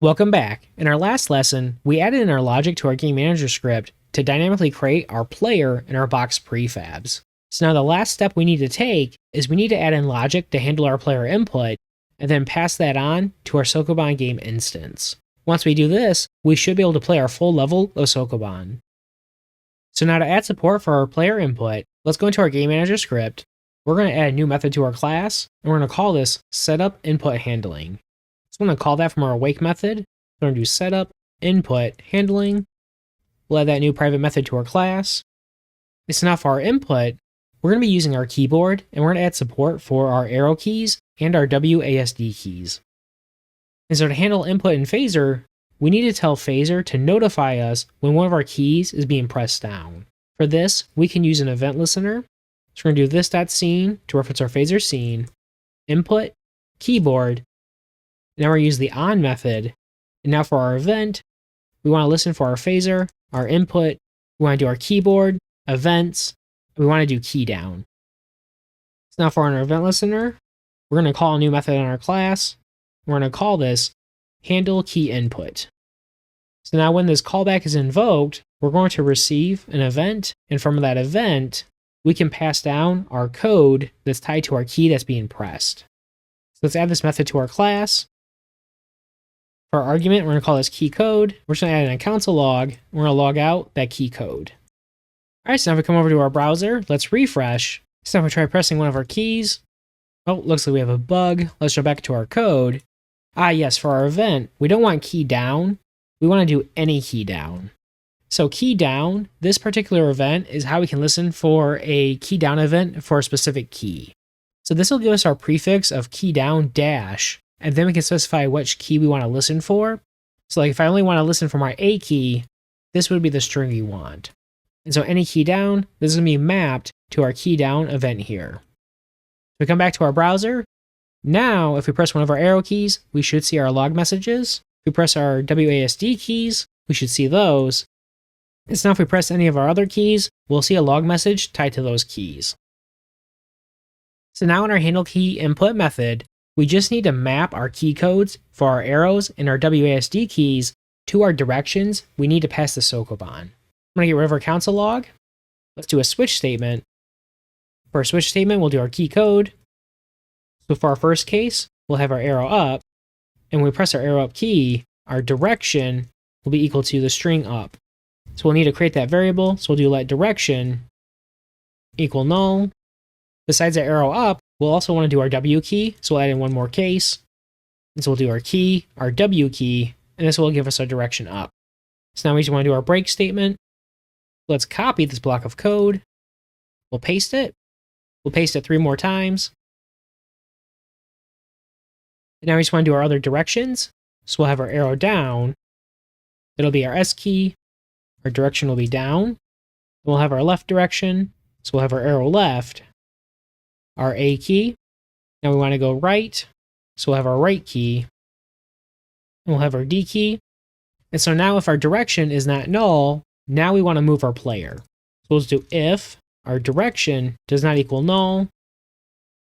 Welcome back. In our last lesson, we added in our logic to our game manager script to dynamically create our player in our box prefabs. So now the last step we need to take is we need to add in logic to handle our player input and then pass that on to our Sokoban game instance. Once we do this, we should be able to play our full level of Sokoban. So now to add support for our player input, let's go into our game manager script. We're going to add a new method to our class, and we're going to call this setup input handling. So I'm going to call that from our awake method. We're going to do setup input handling. We'll add that new private method to our class. So now for our input, we're going to be using our keyboard, and we're going to add support for our arrow keys and our WASD keys. And so to handle input in Phaser, we need to tell Phaser to notify us when one of our keys is being pressed down. For this, we can use an event listener. So we're going to do this.scene to reference our Phaser scene, input, keyboard. Now we're going to use the on method. And now for our event, we want to listen for our Phaser, our input, we want to do our keyboard, events, and we want to do key down. So now for our event listener, we're going to call a new method in our class. We're going to call this handle key input. So now when this callback is invoked, we're going to receive an event, and from that event, we can pass down our code that's tied to our key that's being pressed. So let's add this method to our class. For our argument, we're going to call this key code. We're just going to add in a console log. We're going to log out that key code. All right, so now if we come over to our browser, let's refresh. So now if we try pressing one of our keys, oh, looks like we have a bug. Let's go back to our code. Yes, for our event, we don't want key down. We want to do any key down. So key down, this particular event is how we can listen for a key down event for a specific key. So this will give us our prefix of key down dash, and then we can specify which key we want to listen for. So like if I only want to listen for my A key, this would be the string we want. And so any key down, this is going to be mapped to our key down event here. We come back to our browser. Now, if we press one of our arrow keys, we should see our log messages. If we press our WASD keys, we should see those. And so now if we press any of our other keys, we'll see a log message tied to those keys. So now in our handle key input method, we just need to map our key codes for our arrows and our WASD keys to our directions we need to pass the Sokoban. I'm going to get rid of our console log. Let's do a switch statement. For our switch statement, we'll do our key code. So for our first case, we'll have our arrow up, and when we press our arrow up key, our direction will be equal to the string up. So we'll need to create that variable, so we'll do let direction equal null. Besides our arrow up, we'll also want to do our W key, so we'll add in one more case. And so we'll do our key, our W key, and this will give us our direction up. So now we just want to do our break statement. Let's copy this block of code. We'll paste it. We'll paste it 3 more times. And now we just want to do our other directions. So we'll have our arrow down. It'll be our S key. Our direction will be down. We'll have our left direction. So we'll have our arrow left. Our A key. Now we want to go right. So we'll have our right key. And we'll have our D key. And so now if our direction is not null, now we want to move our player. So we'll just do if our direction does not equal null.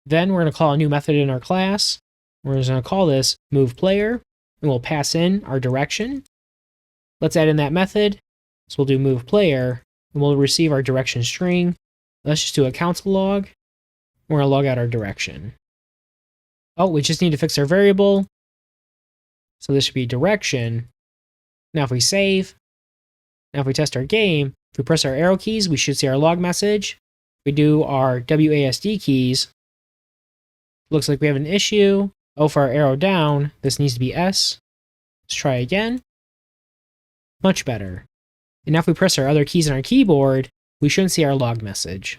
Then we're going to call a new method in our class. We're just going to call this move player, and we'll pass in our direction. Let's add in that method. So we'll do move player, and we'll receive our direction string. Let's just do a console log. We're going to log out our direction. Oh, we just need to fix our variable. So this should be direction. Now if we save, now if we test our game, if we press our arrow keys, we should see our log message. If we do our WASD keys, looks like we have an issue. Oh, for our arrow down, this needs to be S. Let's try again. Much better. And now if we press our other keys on our keyboard, we shouldn't see our log message.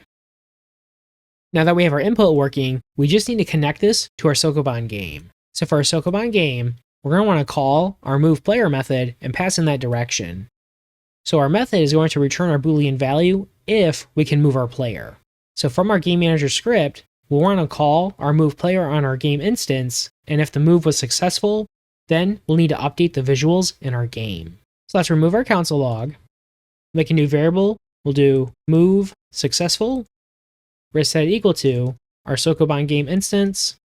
Now that we have our input working, we just need to connect this to our Sokoban game. So for our Sokoban game, we're going to want to call our move player method and pass in that direction. So our method is going to return our Boolean value if we can move our player. So from our game manager script, we'll want to call our move player on our game instance, and if the move was successful, then we'll need to update the visuals in our game. So let's remove our console log, make a new variable. We'll do move successful. We're going to set it equal to our Sokoban game instance.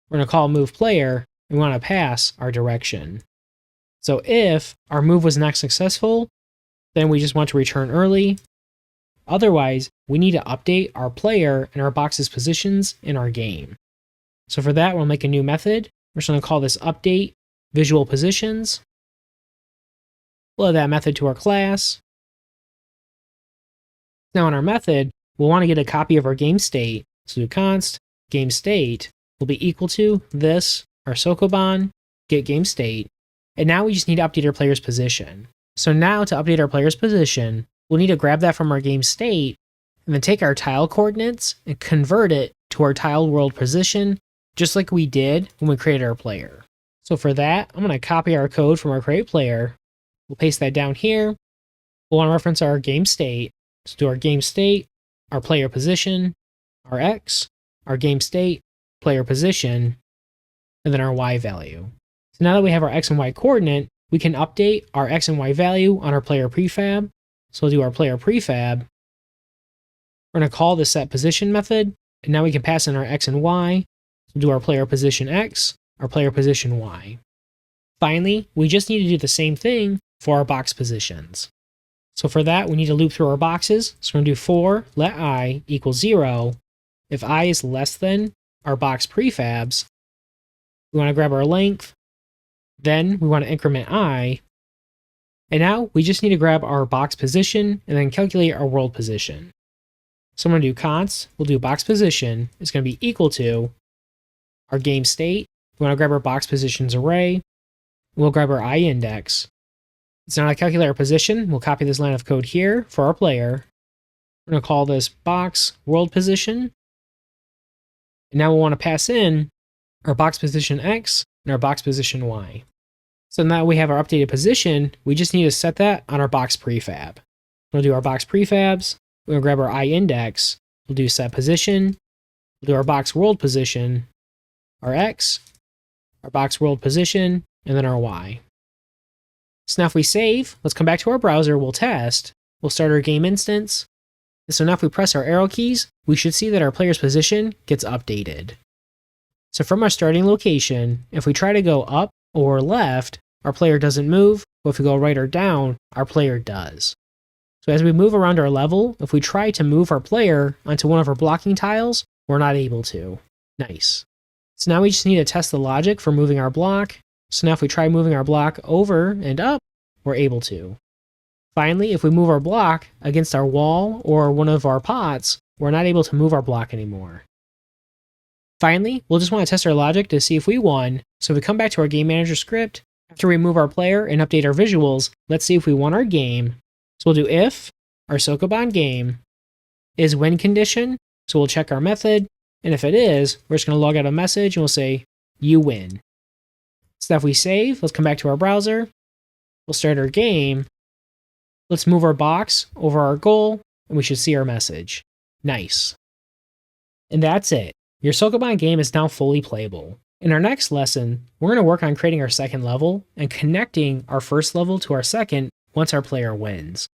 We're going to call move player. We want to pass our direction. So if our move was not successful, then we just want to return early. Otherwise, we need to update our player and our box's positions in our game. So for that, we'll make a new method. We're just going to call this update visual positions. We'll add that method to our class. Now in our method, we'll want to get a copy of our game state. So do const game state will be equal to this, our Sokoban, get game state. And now we just need to update our player's position. So now to update our player's position, we'll need to grab that from our game state and then take our tile coordinates and convert it to our tile world position, just like we did when we created our player. So for that, I'm going to copy our code from our create player. We'll paste that down here. We'll want to reference our game state. So do our game state, our player position, our X, our game state, player position, and then our Y value. So now that we have our X and Y coordinate, we can update our X and Y value on our player prefab. So we'll do our player prefab. We're going to call the set position method, and now we can pass in our X and Y. So we'll do our player position X, our player position Y. Finally, we just need to do the same thing for our box positions. So for that, we need to loop through our boxes. So we're going to do for let I equal 0. If I is less than our box prefabs, we want to grab our length. Then we want to increment I. And now we just need to grab our box position and then calculate our world position. So I'm going to do const, we'll do box position. It's going to be equal to our game state. We want to grab our box positions array. We'll grab our I index. So now to calculate our position, we'll copy this line of code here for our player. We're going to call this box world position. And now we'll want to pass in our box position X and our box position Y. So now we have our updated position, we just need to set that on our box prefab. We'll do our box prefabs, we'll grab our I index, we'll do set position, we'll do our box world position, our X, our box world position, and then our Y. So now if we save, let's come back to our browser, we'll test, we'll start our game instance. So now if we press our arrow keys, we should see that our player's position gets updated. So from our starting location, if we try to go up or left, our player doesn't move, but if we go right or down, our player does. So as we move around our level, if we try to move our player onto one of our blocking tiles, we're not able to. Nice. So now we just need to test the logic for moving our block. So now if we try moving our block over and up, we're able to. Finally, if we move our block against our wall or one of our pots, we're not able to move our block anymore. Finally, we'll just want to test our logic to see if we won. So if we come back to our game manager script, after we move our player and update our visuals, let's see if we won our game. So we'll do if our Sokoban game is win condition. So we'll check our method. And if it is, we're just going to log out a message and we'll say, you win. So if we save, let's come back to our browser. We'll start our game. Let's move our box over our goal, and we should see our message. Nice. And that's it. Your Sokoban game is now fully playable. In our next lesson, we're going to work on creating our second level and connecting our first level to our second once our player wins.